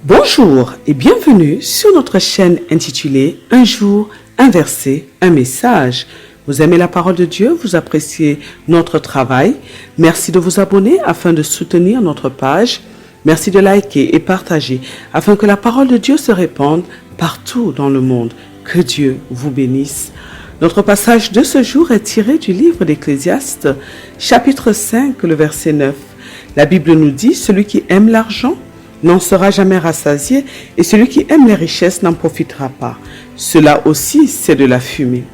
Bonjour et bienvenue sur notre chaîne intitulée Un jour, un verset, un message. Vous aimez la parole de Dieu, vous appréciez notre travail. Merci de vous abonner afin de soutenir notre page. Merci de liker et partager afin que la parole de Dieu se répande partout dans le monde. Que Dieu vous bénisse. Notre passage de ce jour est tiré du livre d'Ecclésiaste, chapitre 5, le verset 9. La Bible nous dit « Celui qui aime l'argent n'en sera jamais rassasié, et celui qui aime les richesses n'en profitera pas. Cela aussi, c'est de la fumée. »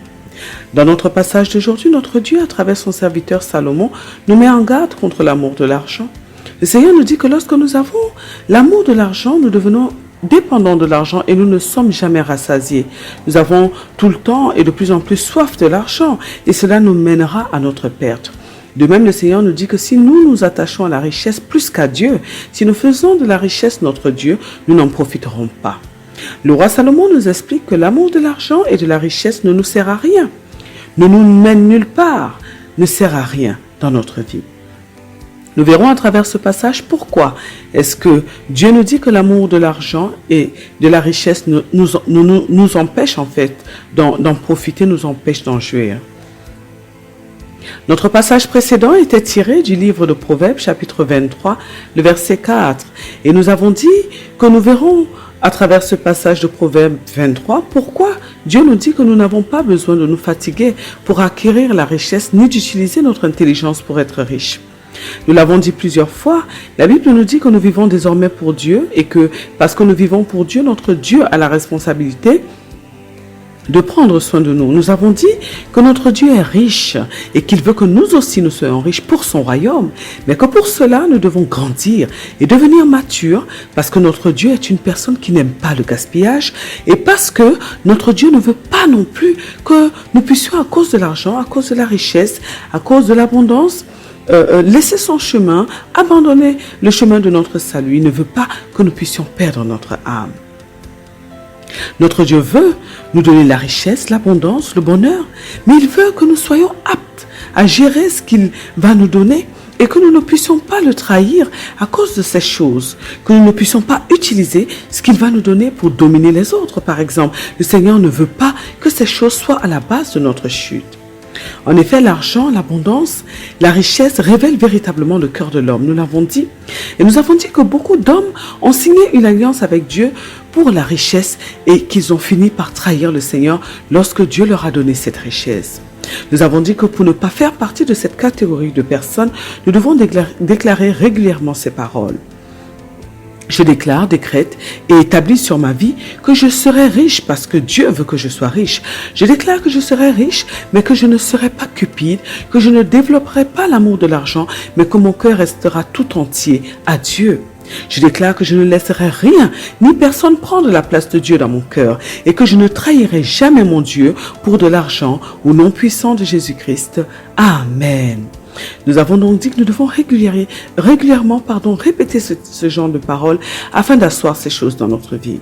Dans notre passage d'aujourd'hui, notre Dieu, à travers son serviteur Salomon, nous met en garde contre l'amour de l'argent. Le Seigneur nous dit que lorsque nous avons l'amour de l'argent, nous devenons dépendants de l'argent et nous ne sommes jamais rassasiés. Nous avons tout le temps et de plus en plus soif de l'argent et cela nous mènera à notre perte. De même, le Seigneur nous dit que si nous nous attachons à la richesse plus qu'à Dieu, si nous faisons de la richesse notre Dieu, nous n'en profiterons pas. Le roi Salomon nous explique que l'amour de l'argent et de la richesse ne nous sert à rien, ne nous mène nulle part, ne sert à rien dans notre vie. Nous verrons à travers ce passage pourquoi est-ce que Dieu nous dit que l'amour de l'argent et de la richesse nous empêche en fait d'en profiter, nous empêche d'en jouir. Notre passage précédent était tiré du livre de Proverbes, chapitre 23, le verset 4. Et nous avons dit que nous verrons à travers ce passage de Proverbes 23 pourquoi Dieu nous dit que nous n'avons pas besoin de nous fatiguer pour acquérir la richesse ni d'utiliser notre intelligence pour être riches. Nous l'avons dit plusieurs fois, la Bible nous dit que nous vivons désormais pour Dieu et que parce que nous vivons pour Dieu, notre Dieu a la responsabilité de prendre soin de nous. Nous avons dit que notre Dieu est riche et qu'il veut que nous aussi nous soyons riches pour son royaume, mais que pour cela nous devons grandir et devenir matures parce que notre Dieu est une personne qui n'aime pas le gaspillage et parce que notre Dieu ne veut pas non plus que nous puissions à cause de l'argent, à cause de la richesse, à cause de l'abondance, laisser son chemin, abandonner le chemin de notre salut. Il ne veut pas que nous puissions perdre notre âme. Notre Dieu veut nous donner la richesse, l'abondance, le bonheur, mais il veut que nous soyons aptes à gérer ce qu'il va nous donner et que nous ne puissions pas le trahir à cause de ces choses, que nous ne puissions pas utiliser ce qu'il va nous donner pour dominer les autres, par exemple. Le Seigneur ne veut pas que ces choses soient à la base de notre chute. En effet, l'argent, l'abondance, la richesse révèlent véritablement le cœur de l'homme. Nous l'avons dit. Et nous avons dit que beaucoup d'hommes ont signé une alliance avec Dieu pour la richesse et qu'ils ont fini par trahir le Seigneur lorsque Dieu leur a donné cette richesse. Nous avons dit que pour ne pas faire partie de cette catégorie de personnes, nous devons déclarer régulièrement ces paroles. Je déclare, décrète et établis sur ma vie que je serai riche parce que Dieu veut que je sois riche. Je déclare que je serai riche, mais que je ne serai pas cupide, que je ne développerai pas l'amour de l'argent, mais que mon cœur restera tout entier à Dieu. Je déclare que je ne laisserai rien ni personne prendre la place de Dieu dans mon cœur et que je ne trahirai jamais mon Dieu pour de l'argent au nom puissant de Jésus-Christ. Amen. Nous avons donc dit que nous devons régulièrement répéter ce genre de paroles afin d'asseoir ces choses dans notre vie.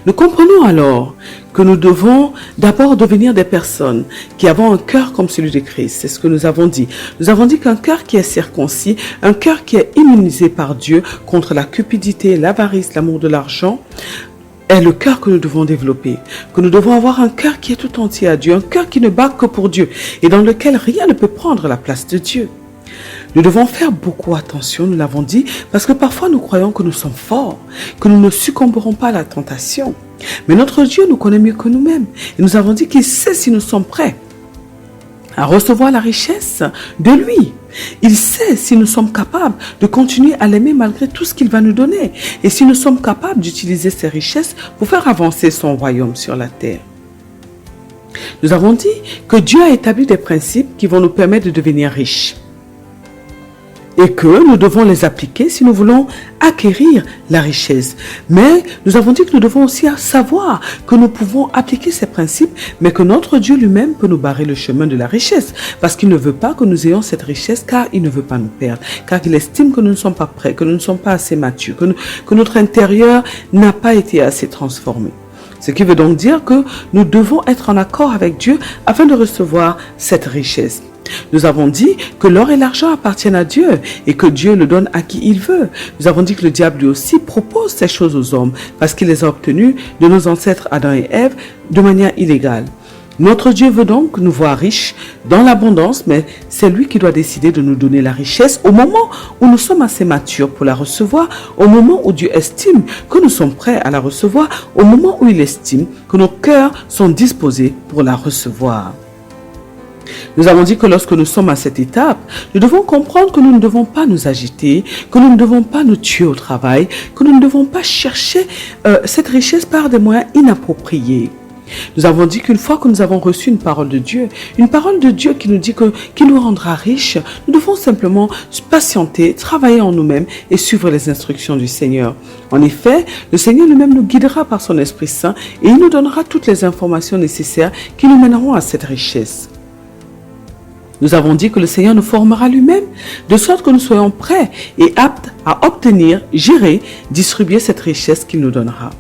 Nous comprenons alors que nous devons d'abord devenir des personnes qui avons un cœur comme celui de Christ. C'est ce que nous avons dit. Nous avons dit qu'un cœur qui est circoncis, un cœur qui est immunisé par Dieu contre la cupidité, l'avarice, l'amour de l'argent, est le cœur que nous devons développer, que nous devons avoir un cœur qui est tout entier à Dieu, un cœur qui ne bat que pour Dieu et dans lequel rien ne peut prendre la place de Dieu. Nous devons faire beaucoup attention, nous l'avons dit, parce que parfois nous croyons que nous sommes forts, que nous ne succomberons pas à la tentation. Mais notre Dieu nous connaît mieux que nous-mêmes et nous avons dit qu'il sait si nous sommes prêts à recevoir la richesse de lui. Il sait si nous sommes capables de continuer à l'aimer malgré tout ce qu'il va nous donner et si nous sommes capables d'utiliser ces richesses pour faire avancer son royaume sur la terre. Nous avons dit que Dieu a établi des principes qui vont nous permettre de devenir riches et que nous devons les appliquer si nous voulons acquérir la richesse. Mais nous avons dit que nous devons aussi savoir que nous pouvons appliquer ces principes, mais que notre Dieu lui-même peut nous barrer le chemin de la richesse, parce qu'il ne veut pas que nous ayons cette richesse, car il ne veut pas nous perdre, car il estime que nous ne sommes pas prêts, que nous ne sommes pas assez matures, que notre intérieur n'a pas été assez transformé. Ce qui veut donc dire que nous devons être en accord avec Dieu afin de recevoir cette richesse. Nous avons dit que l'or et l'argent appartiennent à Dieu et que Dieu le donne à qui il veut. Nous avons dit que le diable lui aussi propose ces choses aux hommes parce qu'il les a obtenues de nos ancêtres Adam et Ève de manière illégale. Notre Dieu veut donc nous voir riches dans l'abondance, mais c'est lui qui doit décider de nous donner la richesse au moment où nous sommes assez matures pour la recevoir, au moment où Dieu estime que nous sommes prêts à la recevoir, au moment où il estime que nos cœurs sont disposés pour la recevoir. Nous avons dit que lorsque nous sommes à cette étape, nous devons comprendre que nous ne devons pas nous agiter, que nous ne devons pas nous tuer au travail, que nous ne devons pas chercher cette richesse par des moyens inappropriés. Nous avons dit qu'une fois que nous avons reçu une parole de Dieu qui nous dit qu'il nous rendra riches, nous devons simplement patienter, travailler en nous-mêmes et suivre les instructions du Seigneur. En effet, le Seigneur lui-même nous guidera par son Esprit Saint et il nous donnera toutes les informations nécessaires qui nous mèneront à cette richesse. Nous avons dit que le Seigneur nous formera lui-même, de sorte que nous soyons prêts et aptes à obtenir, gérer, distribuer cette richesse qu'il nous donnera.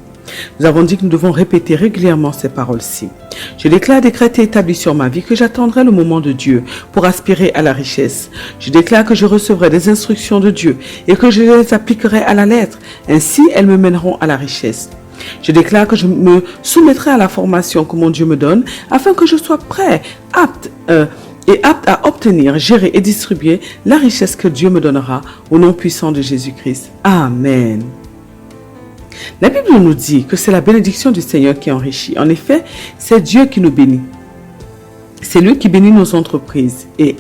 Nous avons dit que nous devons répéter régulièrement ces paroles-ci. Je déclare, décrète et établis sur ma vie que j'attendrai le moment de Dieu pour aspirer à la richesse. Je déclare que je recevrai des instructions de Dieu et que je les appliquerai à la lettre. Ainsi, elles me mèneront à la richesse. Je déclare que je me soumettrai à la formation que mon Dieu me donne afin que je sois prêt, apte à obtenir, gérer et distribuer la richesse que Dieu me donnera au nom puissant de Jésus-Christ. Amen. La Bible nous dit que c'est la bénédiction du Seigneur qui enrichit. En effet, c'est Dieu qui nous bénit. C'est lui qui bénit nos entreprises. Et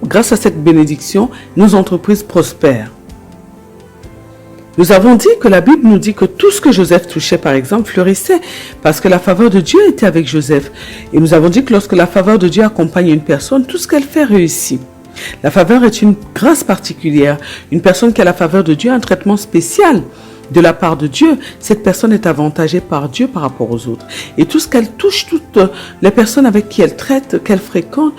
grâce à cette bénédiction, nos entreprises prospèrent. Nous avons dit que la Bible nous dit que tout ce que Joseph touchait, par exemple, fleurissait parce que la faveur de Dieu était avec Joseph. Et nous avons dit que lorsque la faveur de Dieu accompagne une personne, tout ce qu'elle fait réussit. La faveur est une grâce particulière. Une personne qui a la faveur de Dieu a un traitement spécial de la part de Dieu. Cette personne est avantagée par Dieu par rapport aux autres. Et tout ce qu'elle touche, toutes les personnes avec qui elle traite, qu'elle fréquente,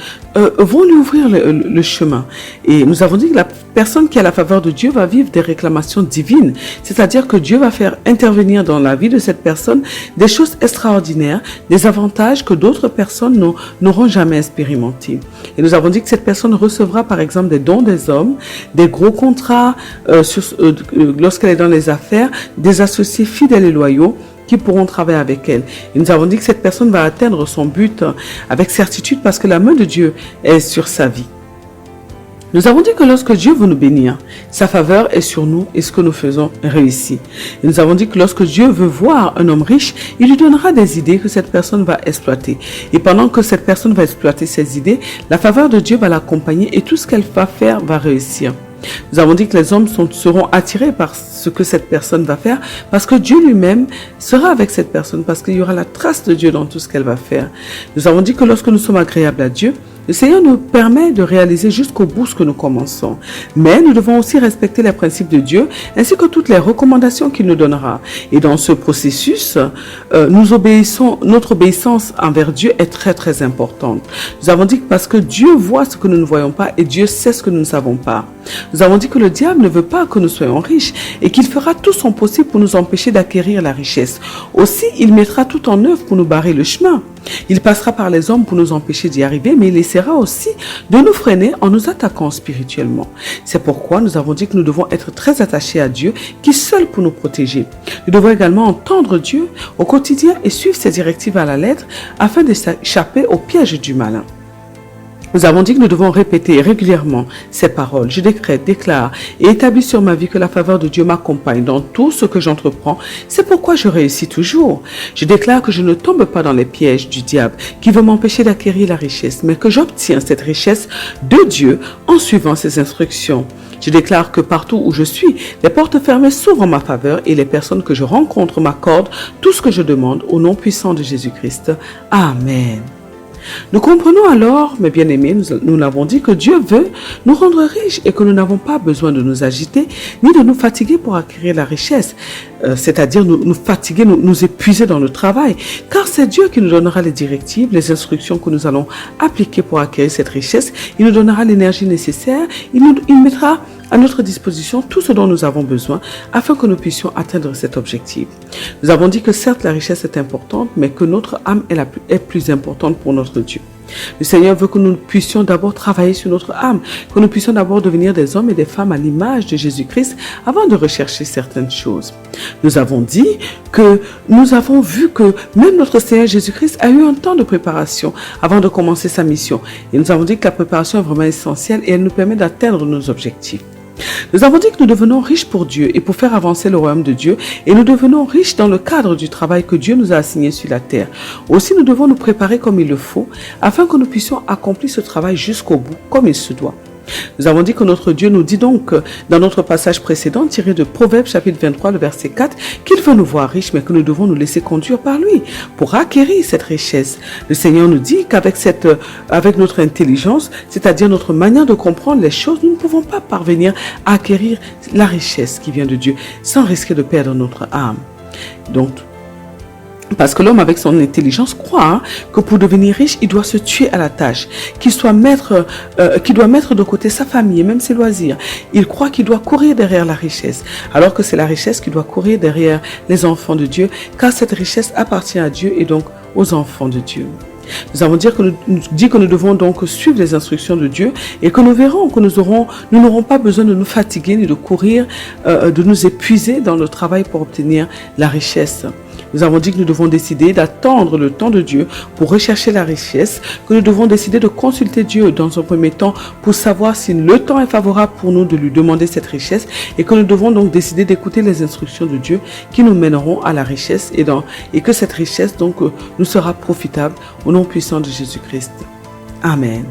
vont lui ouvrir le chemin. Et nous avons dit que la personne qui a la faveur de Dieu va vivre des réclamations divines. C'est-à-dire que Dieu va faire intervenir dans la vie de cette personne des choses extraordinaires, des avantages que d'autres personnes n'auront jamais expérimentés. Et nous avons dit que cette personne recevra par exemple des dons des hommes, des gros contrats lorsqu'elle est dans les affaires, des associés fidèles et loyaux qui pourront travailler avec elle. Et nous avons dit que cette personne va atteindre son but avec certitude parce que la main de Dieu est sur sa vie. Nous avons dit que lorsque Dieu veut nous bénir, sa faveur est sur nous et ce que nous faisons réussit. Et nous avons dit que lorsque Dieu veut voir un homme riche, il lui donnera des idées que cette personne va exploiter. Et pendant que cette personne va exploiter ces idées, la faveur de Dieu va l'accompagner et tout ce qu'elle va faire va réussir. Nous avons dit que les hommes seront attirés par ce que cette personne va faire parce que Dieu lui-même sera avec cette personne, parce qu'il y aura la trace de Dieu dans tout ce qu'elle va faire. Nous avons dit que lorsque nous sommes agréables à Dieu, le Seigneur nous permet de réaliser jusqu'au bout ce que nous commençons. Mais nous devons aussi respecter les principes de Dieu ainsi que toutes les recommandations qu'il nous donnera. Et dans ce processus, notre obéissance envers Dieu est très très importante. Nous avons dit que parce que Dieu voit ce que nous ne voyons pas et Dieu sait ce que nous ne savons pas. Nous avons dit que le diable ne veut pas que nous soyons riches et qu'il fera tout son possible pour nous empêcher d'acquérir la richesse. Aussi, il mettra tout en œuvre pour nous barrer le chemin. Il passera par les hommes pour nous empêcher d'y arriver, mais il essaiera aussi de nous freiner en nous attaquant spirituellement. C'est pourquoi nous avons dit que nous devons être très attachés à Dieu, qui seul peut nous protéger. Nous devons également entendre Dieu au quotidien et suivre ses directives à la lettre afin d'échapper au piège du malin. Nous avons dit que nous devons répéter régulièrement ces paroles. Je décrète, déclare et établis sur ma vie que la faveur de Dieu m'accompagne dans tout ce que j'entreprends. C'est pourquoi je réussis toujours. Je déclare que je ne tombe pas dans les pièges du diable qui veut m'empêcher d'acquérir la richesse, mais que j'obtiens cette richesse de Dieu en suivant ses instructions. Je déclare que partout où je suis, les portes fermées s'ouvrent en ma faveur et les personnes que je rencontre m'accordent tout ce que je demande au nom puissant de Jésus-Christ. Amen. Nous comprenons alors, mes bien-aimés, nous l'avons dit, que Dieu veut nous rendre riches et que nous n'avons pas besoin de nous agiter ni de nous fatiguer pour acquérir la richesse, c'est-à-dire nous fatiguer, nous épuiser dans le travail, car c'est Dieu qui nous donnera les directives, les instructions que nous allons appliquer pour acquérir cette richesse. Il nous donnera l'énergie nécessaire, il mettra à notre disposition tout ce dont nous avons besoin afin que nous puissions atteindre cet objectif. Nous avons dit que certes la richesse est importante, mais que notre âme est plus importante pour notre Dieu. Le Seigneur veut que nous puissions d'abord travailler sur notre âme, que nous puissions d'abord devenir des hommes et des femmes à l'image de Jésus-Christ avant de rechercher certaines choses. Nous avons dit que nous avons vu que même notre Seigneur Jésus-Christ a eu un temps de préparation avant de commencer sa mission. Et nous avons dit que la préparation est vraiment essentielle et elle nous permet d'atteindre nos objectifs. Nous avons dit que nous devenons riches pour Dieu et pour faire avancer le royaume de Dieu, et nous devenons riches dans le cadre du travail que Dieu nous a assigné sur la terre. Aussi, nous devons nous préparer comme il le faut afin que nous puissions accomplir ce travail jusqu'au bout comme il se doit. Nous avons dit que notre Dieu nous dit donc dans notre passage précédent tiré de Proverbes chapitre 23 le verset 4 qu'il veut nous voir riches mais que nous devons nous laisser conduire par lui pour acquérir cette richesse. Le Seigneur nous dit qu'avec avec notre intelligence, c'est-à-dire notre manière de comprendre les choses, nous ne pouvons pas parvenir à acquérir la richesse qui vient de Dieu sans risquer de perdre notre âme. Donc, parce que l'homme avec son intelligence croit que pour devenir riche, il doit se tuer à la tâche, qu'il doit mettre de côté sa famille et même ses loisirs. Il croit qu'il doit courir derrière la richesse, alors que c'est la richesse qui doit courir derrière les enfants de Dieu, car cette richesse appartient à Dieu et donc aux enfants de Dieu. Nous avons dit que nous devons donc suivre les instructions de Dieu et que nous verrons que nous n'aurons pas besoin de nous fatiguer ni de courir, de nous épuiser dans le travail pour obtenir la richesse. Nous avons dit que nous devons décider d'attendre le temps de Dieu pour rechercher la richesse, que nous devons décider de consulter Dieu dans un premier temps pour savoir si le temps est favorable pour nous de lui demander cette richesse et que nous devons donc décider d'écouter les instructions de Dieu qui nous mèneront à la richesse et que cette richesse donc nous sera profitable au nom puissant de Jésus-Christ. Amen.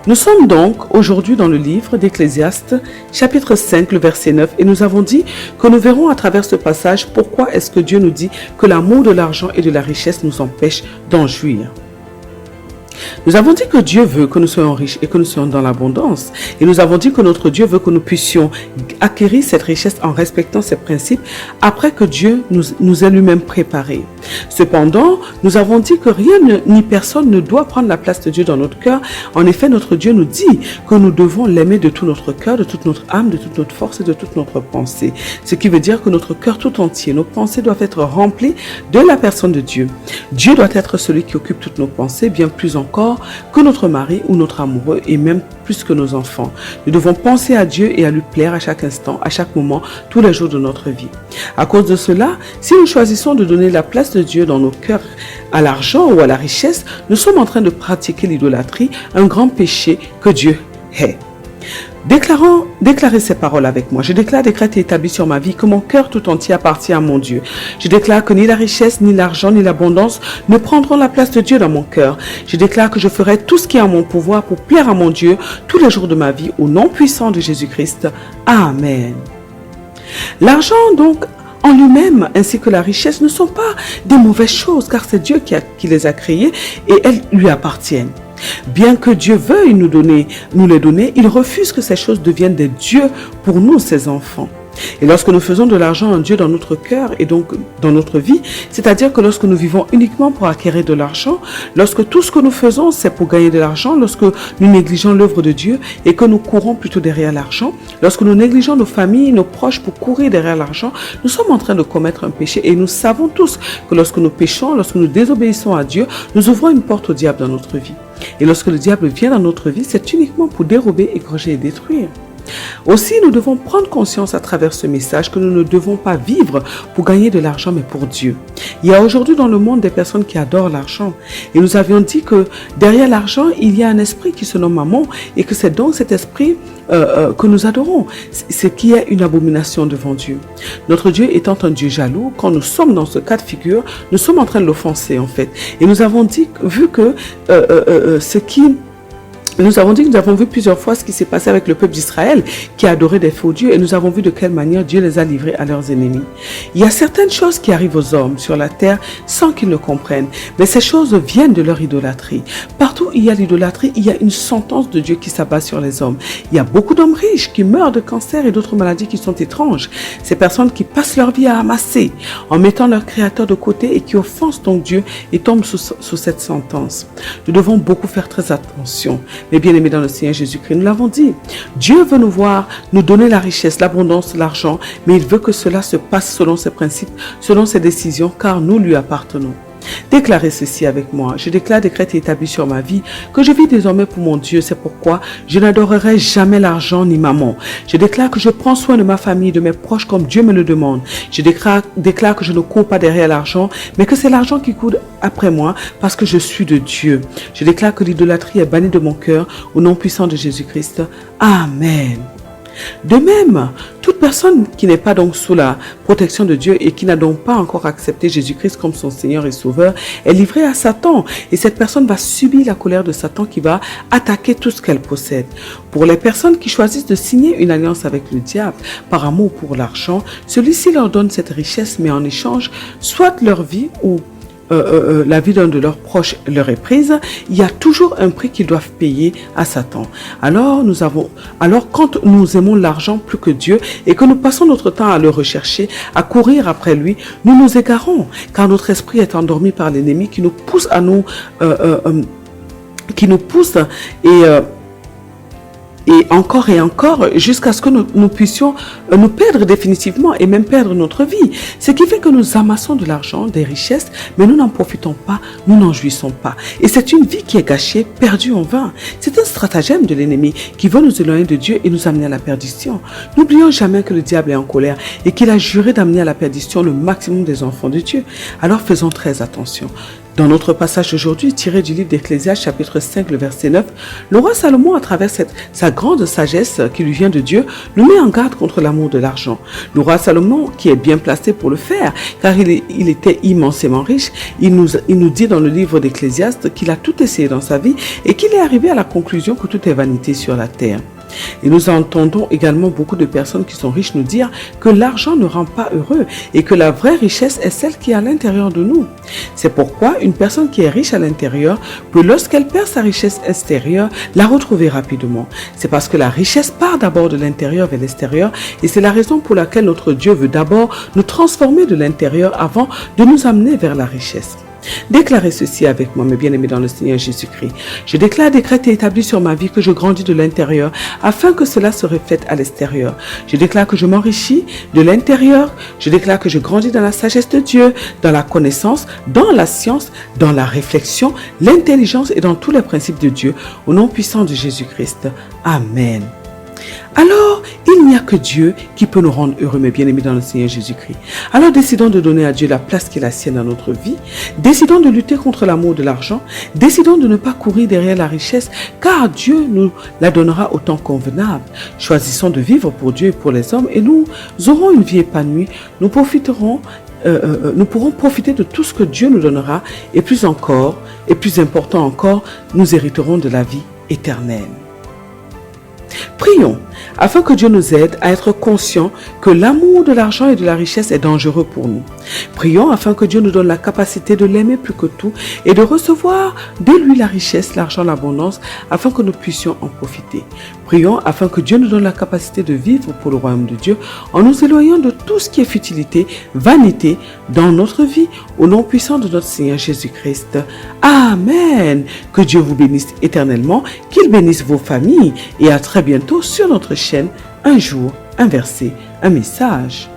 Nous sommes donc aujourd'hui dans le livre d'Ecclésiaste, chapitre 5, le verset 9, et nous avons dit que nous verrons à travers ce passage pourquoi est-ce que Dieu nous dit que l'amour de l'argent et de la richesse nous empêche d'en jouir. Nous avons dit que Dieu veut que nous soyons riches et que nous soyons dans l'abondance. Et nous avons dit que notre Dieu veut que nous puissions acquérir cette richesse en respectant ses principes après que Dieu nous ait lui-même préparés. Cependant, nous avons dit que rien ni personne ne doit prendre la place de Dieu dans notre cœur. En effet, notre Dieu nous dit que nous devons l'aimer de tout notre cœur, de toute notre âme, de toute notre force et de toute notre pensée. Ce qui veut dire que notre cœur tout entier, nos pensées doivent être remplies de la personne de Dieu. Dieu doit être celui qui occupe toutes nos pensées, bien plus encore que notre mari ou notre amoureux et même plus que nos enfants. Nous devons penser à Dieu et à lui plaire à chaque instant, à chaque moment, tous les jours de notre vie. À cause de cela, si nous choisissons de donner la place de Dieu dans nos cœurs à l'argent ou à la richesse, nous sommes en train de pratiquer l'idolâtrie, un grand péché que Dieu hait. Déclarez ces paroles avec moi. Je déclare, décrète et établis sur ma vie que mon cœur tout entier appartient à mon Dieu. Je déclare que ni la richesse, ni l'argent, ni l'abondance ne prendront la place de Dieu dans mon cœur. Je déclare que je ferai tout ce qui est en mon pouvoir pour plaire à mon Dieu tous les jours de ma vie au nom puissant de Jésus-Christ. Amen. L'argent donc en lui-même ainsi que la richesse ne sont pas des mauvaises choses car c'est Dieu qui les a créées et elles lui appartiennent. Bien que Dieu veuille nous les donner, il refuse que ces choses deviennent des dieux pour nous, ses enfants. Et lorsque nous faisons de l'argent un Dieu dans notre cœur et donc dans notre vie, c'est-à-dire que lorsque nous vivons uniquement pour acquérir de l'argent, lorsque tout ce que nous faisons c'est pour gagner de l'argent, lorsque nous négligeons l'œuvre de Dieu et que nous courons plutôt derrière l'argent, lorsque nous négligeons nos familles, nos proches pour courir derrière l'argent, nous sommes en train de commettre un péché et nous savons tous que lorsque nous péchons, lorsque nous désobéissons à Dieu, nous ouvrons une porte au diable dans notre vie. Et lorsque le diable vient dans notre vie, c'est uniquement pour dérober, égorger et détruire. Aussi, nous devons prendre conscience à travers ce message que nous ne devons pas vivre pour gagner de l'argent, mais pour Dieu. Il y a aujourd'hui dans le monde des personnes qui adorent l'argent. Et nous avions dit que derrière l'argent, il y a un esprit qui se nomme Mammon et que c'est donc cet esprit que nous adorons. C'est qui est une abomination devant Dieu. Notre Dieu étant un Dieu jaloux, quand nous sommes dans ce cas de figure, nous sommes en train de l'offenser en fait. Et nous avons dit, vu que nous avons dit que nous avons vu plusieurs fois ce qui s'est passé avec le peuple d'Israël qui a adoré des faux dieux et nous avons vu de quelle manière Dieu les a livrés à leurs ennemis. Il y a certaines choses qui arrivent aux hommes sur la terre sans qu'ils ne comprennent, mais ces choses viennent de leur idolâtrie. Partout où il y a l'idolâtrie, il y a une sentence de Dieu qui s'abat sur les hommes. Il y a beaucoup d'hommes riches qui meurent de cancer et d'autres maladies qui sont étranges. Ces personnes qui passent leur vie à amasser en mettant leur créateur de côté et qui offensent donc Dieu et tombent sous cette sentence. Nous devons beaucoup faire très attention. Mais bien aimés dans le Seigneur Jésus-Christ, nous l'avons dit, Dieu veut nous voir, nous donner la richesse, l'abondance, l'argent, mais il veut que cela se passe selon ses principes, selon ses décisions, car nous lui appartenons. Déclarez ceci avec moi. Je déclare, décrète et établis sur ma vie que je vis désormais pour mon Dieu. C'est pourquoi je n'adorerai jamais l'argent ni maman. Je déclare que je prends soin de ma famille, de mes proches comme Dieu me le demande. Je déclare que je ne cours pas derrière l'argent, mais que c'est l'argent qui court après moi parce que je suis de Dieu. Je déclare que l'idolâtrie est bannie de mon cœur au nom puissant de Jésus-Christ. Amen. De même, toute personne qui n'est pas donc sous la protection de Dieu et qui n'a donc pas encore accepté Jésus-Christ comme son Seigneur et Sauveur est livrée à Satan. Et cette personne va subir la colère de Satan qui va attaquer tout ce qu'elle possède. Pour les personnes qui choisissent de signer une alliance avec le diable par amour pour l'argent, celui-ci leur donne cette richesse, mais en échange, soit leur vie ou la vie d'un de leurs proches leur est prise, il y a toujours un prix qu'ils doivent payer à Satan. Alors quand nous aimons l'argent plus que Dieu et que nous passons notre temps à le rechercher, à courir après lui, nous nous égarons, car notre esprit est endormi par l'ennemi qui nous pousse à et encore jusqu'à ce que nous puissions nous perdre définitivement et même perdre notre vie. Ce qui fait que nous amassons de l'argent, des richesses, mais nous n'en profitons pas, nous n'en jouissons pas. Et c'est une vie qui est gâchée, perdue en vain. C'est un stratagème de l'ennemi qui veut nous éloigner de Dieu et nous amener à la perdition. N'oublions jamais que le diable est en colère et qu'il a juré d'amener à la perdition le maximum des enfants de Dieu. Alors faisons très attention. Dans notre passage d'aujourd'hui, tiré du livre d'Ecclésiaste, chapitre 5, le verset 9, le roi Salomon, à travers sa grande sagesse qui lui vient de Dieu, nous met en garde contre l'amour de l'argent. Le roi Salomon, qui est bien placé pour le faire, car il était immensément riche, il nous dit dans le livre d'Ecclésiaste qu'il a tout essayé dans sa vie et qu'il est arrivé à la conclusion que tout est vanité sur la terre. Et nous entendons également beaucoup de personnes qui sont riches nous dire que l'argent ne rend pas heureux et que la vraie richesse est celle qui est à l'intérieur de nous. C'est pourquoi une personne qui est riche à l'intérieur peut, lorsqu'elle perd sa richesse extérieure, la retrouver rapidement. C'est parce que la richesse part d'abord de l'intérieur vers l'extérieur et c'est la raison pour laquelle notre Dieu veut d'abord nous transformer de l'intérieur avant de nous amener vers la richesse. Déclarez ceci avec moi, mes bien-aimés dans le Seigneur Jésus-Christ. Je déclare, décrète et établis sur ma vie que je grandis de l'intérieur afin que cela se reflète à l'extérieur. Je déclare que je m'enrichis de l'intérieur. Je déclare que je grandis dans la sagesse de Dieu, dans la connaissance, dans la science, dans la réflexion, l'intelligence et dans tous les principes de Dieu. Au nom puissant de Jésus-Christ. Amen. Alors, il n'y a que Dieu qui peut nous rendre heureux, mes bien-aimés dans le Seigneur Jésus-Christ. Alors, décidons de donner à Dieu la place qui est la sienne dans notre vie. Décidons de lutter contre l'amour de l'argent. Décidons de ne pas courir derrière la richesse, car Dieu nous la donnera au temps convenable. Choisissons de vivre pour Dieu et pour les hommes, et nous aurons une vie épanouie. Nous pourrons profiter de tout ce que Dieu nous donnera, et plus encore, et plus important encore, nous hériterons de la vie éternelle. Prions afin que Dieu nous aide à être conscients que l'amour de l'argent et de la richesse est dangereux pour nous. Prions afin que Dieu nous donne la capacité de l'aimer plus que tout et de recevoir de lui la richesse, l'argent, l'abondance, afin que nous puissions en profiter. Prions afin que Dieu nous donne la capacité de vivre pour le royaume de Dieu en nous éloignant de tout ce qui est futilité, vanité dans notre vie, au nom puissant de notre Seigneur Jésus-Christ. Amen. Que Dieu vous bénisse éternellement, qu'il bénisse vos familles et à très bientôt sur notre chaîne. Un jour, un verset, un message.